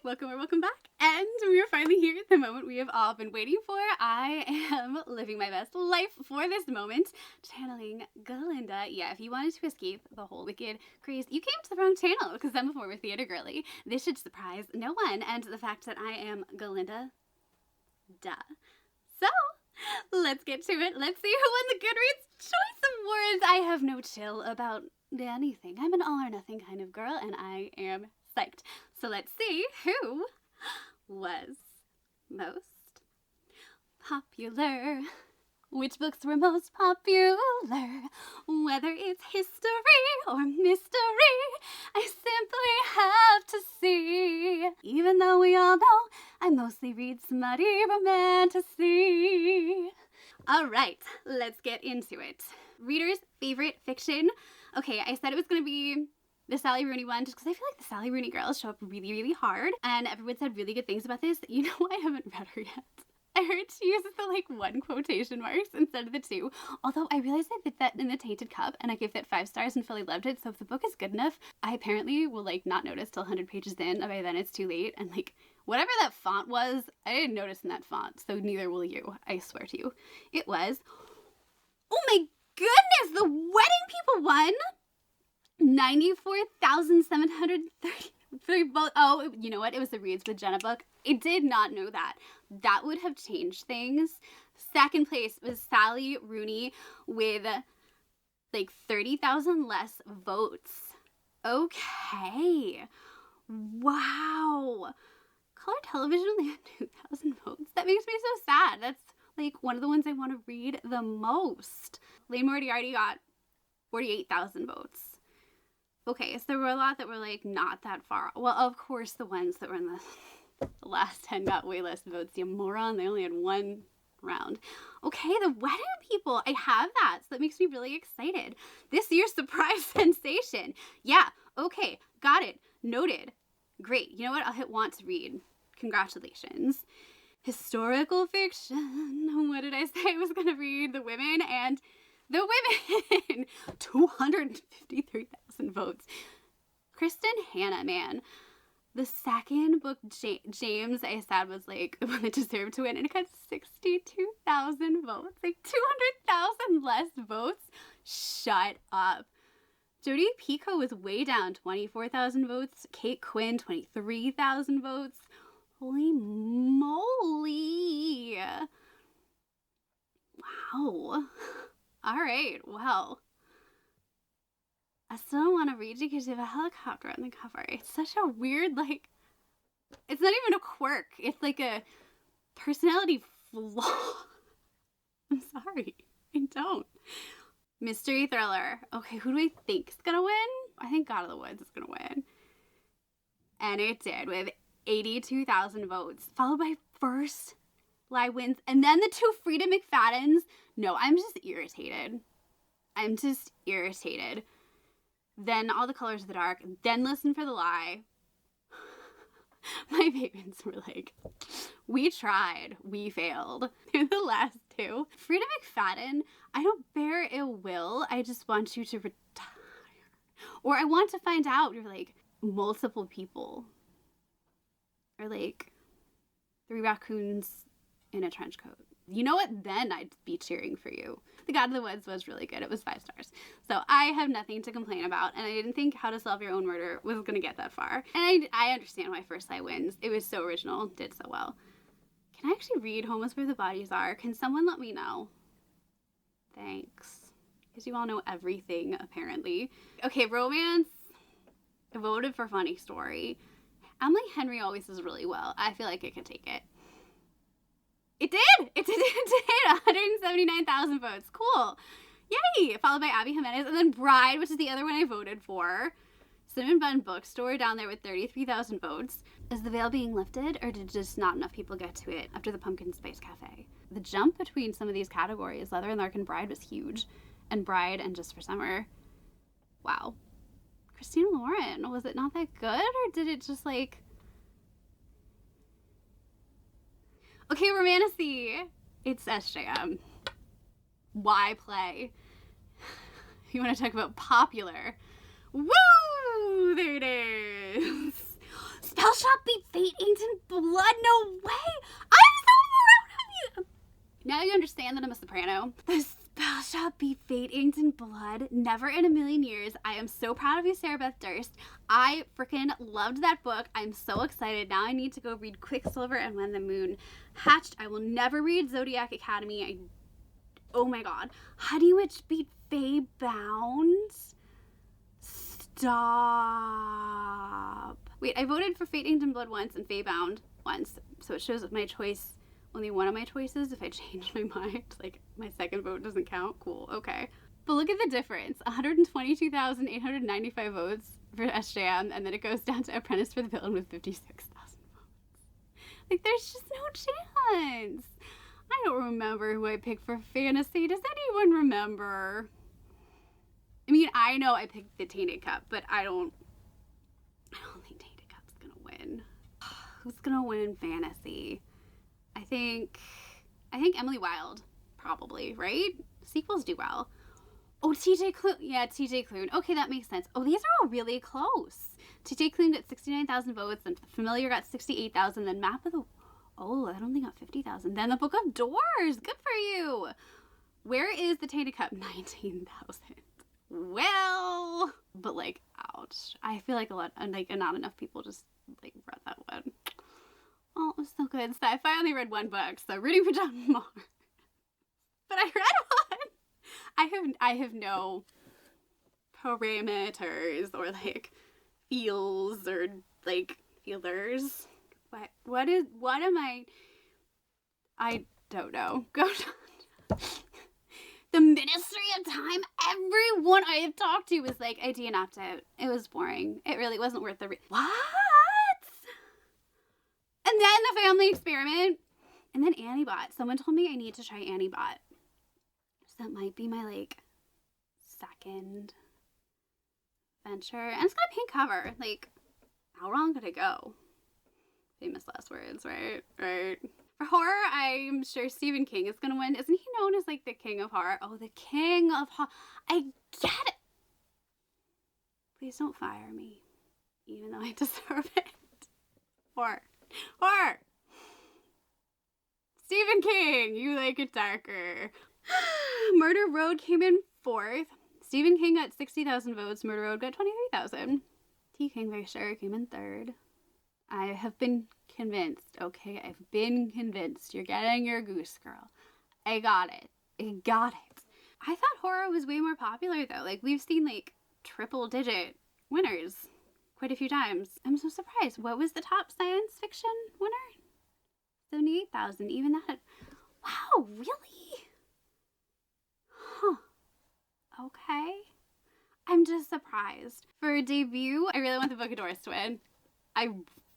Welcome or welcome back. And we are finally here at the moment we have all been waiting for. I am living my best life for this moment, channeling Galinda. Yeah, if you wanted to escape the whole wicked craze, you came to the wrong channel, because I'm a former theater girly. This should surprise no one. And the fact that I am Galinda, duh. So, let's get to it. Let's see who won the Goodreads Choice Awards. I have no chill about anything. I'm an all or nothing kind of girl, and I am psyched. So let's see who was most popular. Which books were most popular? Whether it's history or mystery, I simply have to see. Even though we all know I mostly read smutty romantasy. All right, let's get into it. Reader's favorite fiction. Okay, I said it was going to be the Sally Rooney one, just because I feel like the Sally Rooney girls show up really, really hard, and everyone said really good things about this. You know, I haven't read her yet. I heard she uses the one quotation marks instead of the two, although I realized I did that in The Tainted Cup, and I gave that 5 stars and fully loved it, so if the book is good enough, I apparently will not notice till 100 pages in, and by then it's too late, and whatever that font was, I didn't notice in that font, so neither will you, I swear to you. It was, oh my goodness, the Wedding People won! 94,733 votes. Oh, you know what? It was the Reads with Jenna book. I did not know that. That would have changed things. Second place was Sally Rooney with 30,000 less votes. Okay. Wow. Color Television only had 2,000 votes. That makes me so sad. That's one of the ones I want to read the most. Lane Moriarty got 48,000 votes. Okay, so there were a lot that were not that far. Well, of course, the ones that were in the last 10 got way less votes. You moron, they only had one round. Okay, the Wedding People, I have that, so that makes me really excited. This year's surprise sensation. Yeah, okay, got it, noted. Great, you know what? I'll hit want to read. Congratulations. Historical fiction. What did I say I was going to read? The Women and the Women. 253,000 votes. Kristin Hannah, man. The second book, James, I said was the one that deserved to win, and it got 62,000 votes. 200,000 less votes? Shut up. Jodi Picoult was way down, 24,000 votes. Kate Quinn, 23,000 votes. Holy moly. Wow. All right, well, I still don't want to read you because you have a helicopter on the cover. It's such a weird, it's not even a quirk. It's a personality flaw. I'm sorry, I don't. Mystery thriller. Okay, who do I think is going to win? I think God of the Woods is going to win. And it did, with 82,000 votes, followed by First Lie Wins, and then the 2 Frida McFaddens. No, I'm just irritated. Then All the Colors of the Dark, then Listen for the Lie. My parents were we tried, we failed. They're the last 2. Frida McFadden, I don't bear ill will. I just want you to retire. Or I want to find out you're multiple people. Or 3 raccoons in a trench coat. You know what? Then I'd be cheering for you. The God of the Woods was really good. It was 5 stars. So I have nothing to complain about. And I didn't think How to Solve Your Own Murder was going to get that far. And I understand why First Lie Wins. It was so original. Did so well. Can I actually read Home is Where the Bodies Are? Can someone let me know? Thanks. Because you all know everything, apparently. Okay, romance. I voted for Funny Story. Emily Henry always does really well. I feel like it could take it. It did! It did! 179,000 votes. Cool. Yay! Followed by Abby Jimenez. And then Bride, which is the other one I voted for. Cinnamon Bun Bookstore down there with 33,000 votes. Is the veil being lifted, or did just not enough people get to it after the Pumpkin Spice Cafe? The jump between some of these categories, Leather and Lark and Bride, was huge. And Bride and Just for Summer. Wow. Christina Lauren, was it not that good, or did it just Okay, Romantasy. It's SJM. Why play? You want to talk about popular? Woo! There it is. Spell Shop beat Fate Inked in Blood? No way! I'm so proud of you! Now you understand that I'm a soprano. The Spell Shop beat Fate Inked in Blood. Never in a million years. I am so proud of you, Sarah Beth Durst. I freaking loved that book. I'm so excited. Now I need to go read Quicksilver and When the Moon Hatched. I will never read Zodiac Academy. Oh my god. Honey Witch beat Fae Bound? Stop. Wait, I voted for Fate Inked in Blood once and Fae Bound once. So it shows my choice, only one of my choices. If I change my mind, like my second vote doesn't count. Cool, okay. But look at the difference. 122,895 votes for SJM, and then it goes down to Apprentice for the Villain with 56,000 votes. Like, there's just no chance. I don't remember who I picked for fantasy. Does anyone remember? I mean, I know I picked the Tainted Cup, but I don't think Tainted Cup's gonna win. Who's gonna win fantasy? I think Emily Wilde, probably, right? Sequels do well. Oh, TJ Klune. Yeah, TJ Klune. Okay, that makes sense. Oh, these are all really close. TJ Klune got 69,000 votes, and Familiar got 68,000, then Map of the... Oh, that only got 50,000. Then the Book of Doors. Good for you. Where is the Tainted Cup? 19,000. Well, but like, ouch. I feel like not enough people just like read that one. Oh, it was so good. So I finally read one book, so reading for John Moore. But I read one. I have no parameters or like feels or like feelers. What am I don't know. Go on. The Ministry of Time. Everyone I have talked to was like, I DNF'd out. It was boring. It really wasn't worth the what? And then The Family Experiment. And then Annie-Bot. Someone told me I need to try Annie-Bot. So that might be my like second venture. And it's got a pink cover. Like, how wrong could it go? Famous last words, right? Right. For horror, I'm sure Stephen King is going to win. Isn't he known as, like, the king of horror? Oh, the king of horror. I get it. Please don't fire me, even though I deserve it. Horror. Stephen King, you like it darker. Murder Road came in 4th. Stephen King got 60,000 votes. Murder Road got 23,000. T. Kingfisher came in 3rd. I have been convinced, okay? I've been convinced. You're getting your goose, girl. I got it. I thought horror was way more popular, though. Like, we've seen, like, triple-digit winners quite a few times. I'm so surprised. What was the top science fiction winner? 78,000. Even that. Wow, really? Huh. Okay. I'm just surprised. For a debut, I really want the Book of Doors to win. I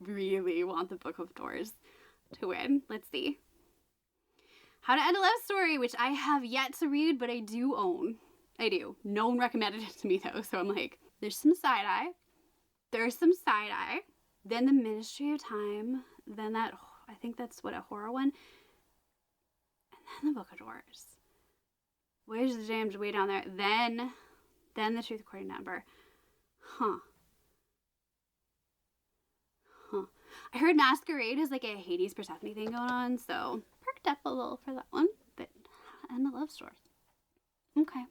really want the Book of Doors to win. Let's see. How to End a Love Story, which I have yet to read, but I do own. I do. No one recommended it to me, though, so I'm like, there's some side-eye. Then The Ministry of Time. Then that, I think that's what, a horror one. And then the Book of Doors. Where's the Jammed way down there? Then The Truth According to Amber. I heard Masquerade is like a Hades Persephone thing going on, so perked up a little for that one. But, and the love story. Okay.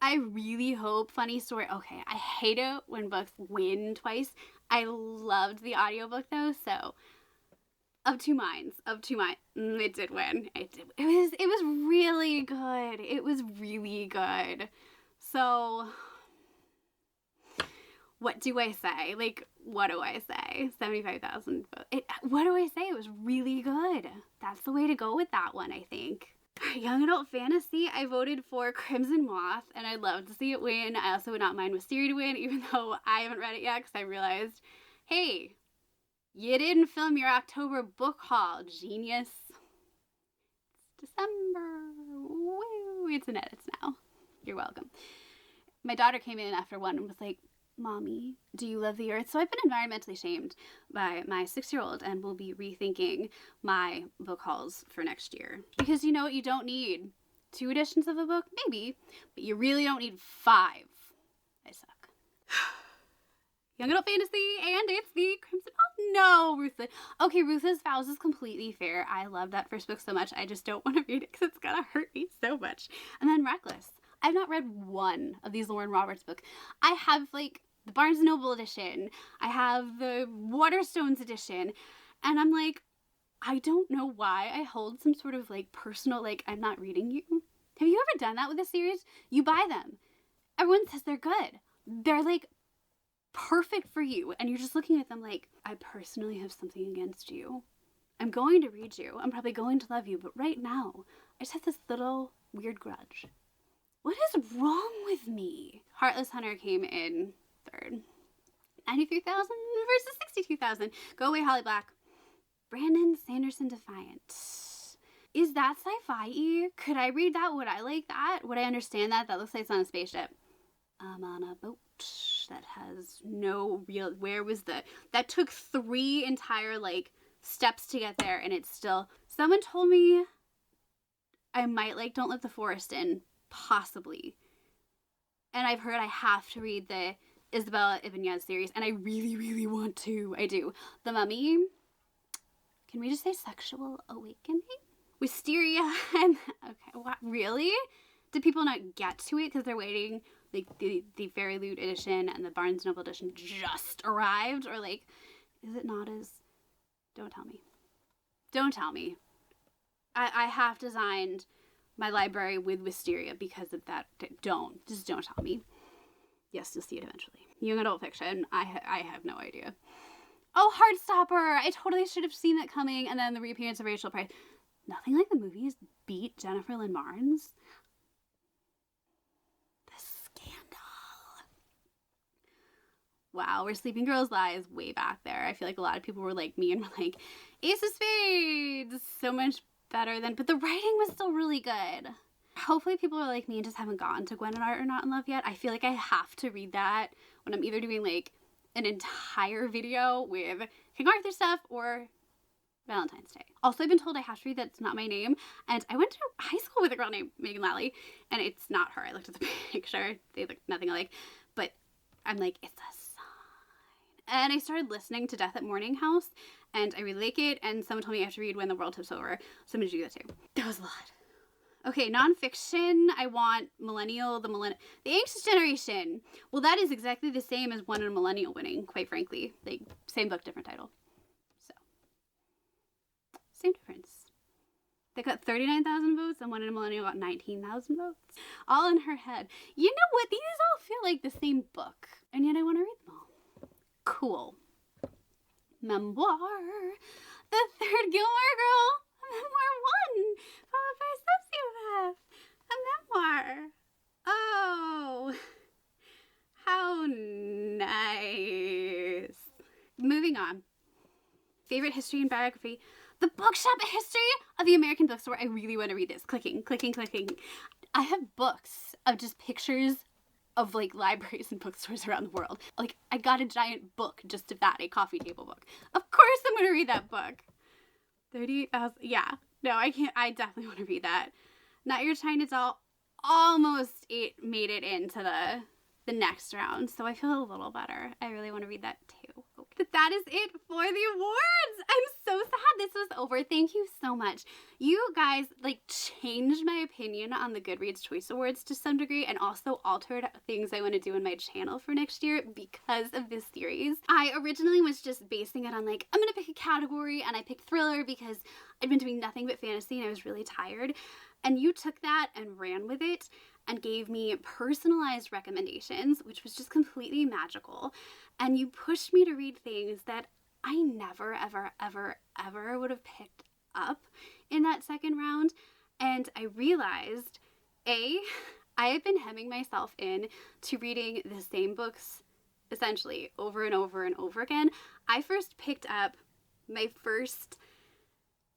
I really hope, funny story. Okay, I hate it when books win twice. I loved the audiobook though, so of two minds. It did win. It was really good. It was really good. So what do I say? Like, what do I say? 75,000. What do I say? It was really good. That's the way to go with that one, I think. Young adult fantasy, I voted for Crimson Moth, and I'd love to see it win. I also would not mind Wisteria to win, even though I haven't read it yet, because I realized, hey, you didn't film your October book haul, genius. It's December. Woo, it's in edits now. You're welcome. My daughter came in after one and was like, Mommy, do you love the earth? So I've been environmentally shamed by my 6-year-old and will be rethinking my book hauls for next year. Because you know what? You don't need 2 editions of a book, maybe, but you really don't need 5. I suck. Young adult fantasy, and it's the Crimson No, Ruthless. Okay, Ruthless Vows is completely fair. I love that first book so much. I just don't want to read it because it's gonna hurt me so much. And then Reckless. I've not read one of these Lauren Roberts books. I have like the Barnes & Noble edition. I have the Waterstones edition. And I'm like, I don't know why I hold some sort of like personal, like, I'm not reading you. Have you ever done that with a series? You buy them. Everyone says they're good. They're like perfect for you. And you're just looking at them like, I personally have something against you. I'm going to read you. I'm probably going to love you. But right now, I just have this little weird grudge. What is wrong with me? Heartless Hunter came in third. 93,000 versus 62,000. Go Away, Holly Black. Brandon Sanderson Defiant. Is that sci-fi-y? Could I read that? Would I like that? Would I understand that? That looks like it's on a spaceship. I'm on a boat that has no real... Where was the... That took 3 entire, like, steps to get there, and it's still... Someone told me I might like Don't Let the Forest In. Possibly. And I've heard I have to read the Isabella Ibanez series, and I really, really want to. I do. The Mummy. Can we just say Sexual Awakening? Wisteria. And okay, what? Really? Did people not get to it because they're waiting? Like the Fairy Loot edition and the Barnes Noble edition just arrived, or like, is it not as? Don't tell me. Don't tell me. I have designed my library with Wisteria because of that. Just don't tell me. Yes, you'll see it eventually. Young adult fiction. I have no idea. Oh, Heartstopper! I totally should have seen that coming. And then the reappearance of Rachel Price. Nothing like the movies beat Jennifer Lynn Barnes. The scandal. Wow, where Sleeping Girls lie is way back there. I feel like a lot of people were like me and were like, Ace of Spades! So much better than... But the writing was still really good. Hopefully people are like me and just haven't gotten to Gwen and Art Are Not in Love yet. I feel like I have to read that when I'm either doing like an entire video with King Arthur stuff or Valentine's Day. Also, I've been told I have to read That's Not My Name, and I went to high school with a girl named Megan Lally, and it's not her. I looked at the picture. They look nothing alike, but I'm like, it's a sign. And I started listening to Death at Morning House, and I really like it, and someone told me I have to read When the World Tips Over, so I'm gonna do that too. That was a lot. Okay, nonfiction, I want Millennial, the Anxious Generation. Well, that is exactly the same as One in a Millennial winning, quite frankly. Like, same book, different title. So, same difference. They got 39,000 votes, and One in a Millennial got 19,000 votes. All in her head. You know what? These all feel like the same book, and yet I want to read them all. Cool. Memoir. The Third Gilmore Girl. Memoir 1. Followed by Sociopath. A memoir. Oh. How nice. Moving on. Favorite history and biography. The Bookshop History of the American Bookstore. I really want to read this. Clicking, clicking, clicking. I have books of just pictures of like libraries and bookstores around the world. Like I got a giant book just of that, a coffee table book. Of course I'm going to read that book. 38,000. Yeah. No, I can't. I definitely want to read that. Not Your China Doll. Almost made it into the next round, so I feel a little better. I really want to read that too. But that is it for the awards. I'm so sad this was over. Thank you so much. You guys like changed my opinion on the Goodreads Choice Awards to some degree, and also altered things I want to do in my channel for next year because of this series. I originally was just basing it on like, I'm gonna pick a category, and I picked thriller because I'd been doing nothing but fantasy and I was really tired. And you took that and ran with it and gave me personalized recommendations, which was just completely magical. And you pushed me to read things that I never, ever, ever, ever would have picked up in that second round. And I realized, I have been hemming myself in to reading the same books essentially over and over and over again. I first picked up my first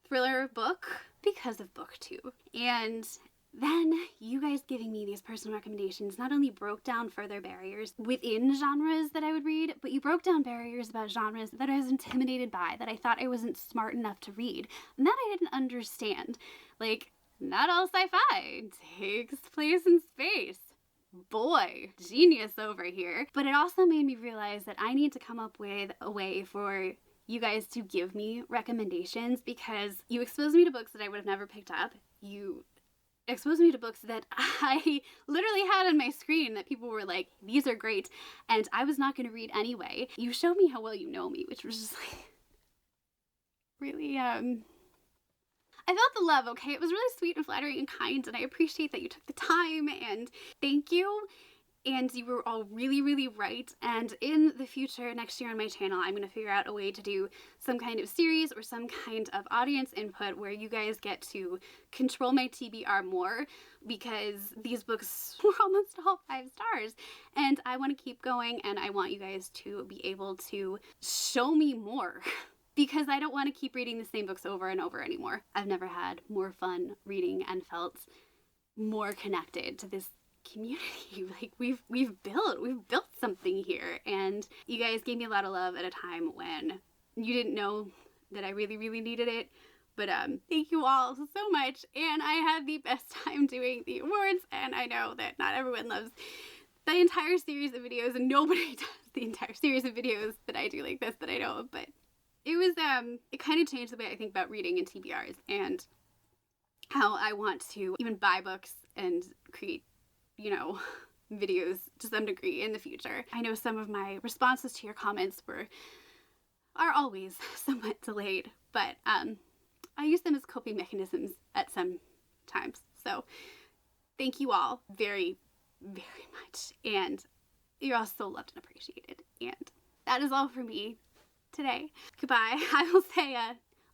thriller book because of BookTube. And then you guys giving me these personal recommendations not only broke down further barriers within genres that I would read, but you broke down barriers about genres that I was intimidated by, that I thought I wasn't smart enough to read, and that I didn't understand. Like, not all sci-fi takes place in space. Boy, genius over here. But it also made me realize that I need to come up with a way for you guys to give me recommendations, because you exposed me to books that I would have never picked up. You exposed me to books that I literally had on my screen that people were like, these are great, and I was not going to read anyway. You showed me how well you know me, which was just like really, I felt the love, okay? It was really sweet and flattering and kind, and I appreciate that you took the time, and thank you. And you were all really, really right. And in the future, next year on my channel, I'm going to figure out a way to do some kind of series or some kind of audience input where you guys get to control my TBR more, because these books were almost all 5 stars. And I want to keep going, and I want you guys to be able to show me more. Because I don't want to keep reading the same books over and over anymore. I've never had more fun reading and felt more connected to this community. Like we've built something here, and you guys gave me a lot of love at a time when you didn't know that I really, really needed it. But thank you all so much, and I had the best time doing the awards, and I know that not everyone loves the entire series of videos, and nobody does the entire series of videos that I do like this that I know of, but it was it kind of changed the way I think about reading and TBRs, and how I want to even buy books and create, you know, videos to some degree in the future. I know some of my responses to your comments are always somewhat delayed, but I use them as coping mechanisms at some times. So thank you all very, very much, and you're all so loved and appreciated. And that is all for me today. Goodbye. I will say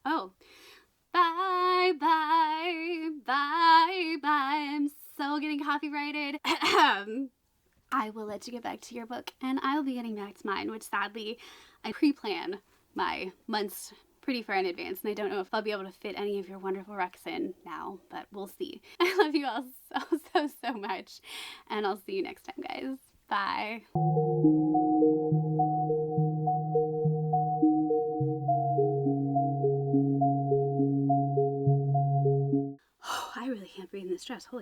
bye bye bye bye. I'm so getting copyrighted. I will let you get back to your book, and I'll be getting back to mine, which sadly I pre-plan my months pretty far in advance, and I don't know if I'll be able to fit any of your wonderful recs in now, but we'll see. I love you all so much, and I'll see you next time, guys. Bye. I really can't breathe in this dress. Holy shit.